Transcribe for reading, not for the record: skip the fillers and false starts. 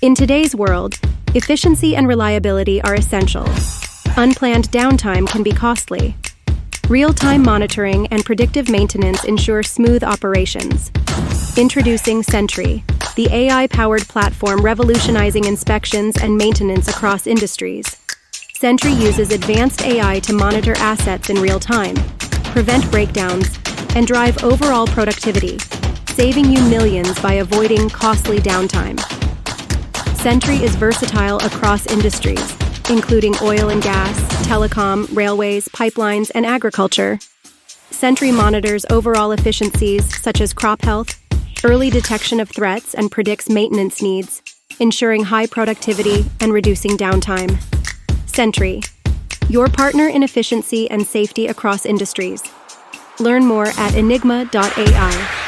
In today's world, efficiency and reliability are essential. Unplanned downtime can be costly. Real-time monitoring and predictive maintenance ensure smooth operations. Introducing Xentri, the AI-powered platform revolutionizing inspections and maintenance across industries. Xentri uses advanced AI to monitor assets in real time, prevent breakdowns, and drive overall productivity, saving you millions by avoiding costly downtime. Xentri is versatile across industries, including oil and gas, telecom, railways, pipelines, and agriculture. Xentri monitors overall efficiencies such as crop health, early detection of threats, and predicts maintenance needs, ensuring high productivity and reducing downtime. Xentri, your partner in efficiency and safety across industries. Learn more at enygma.ai.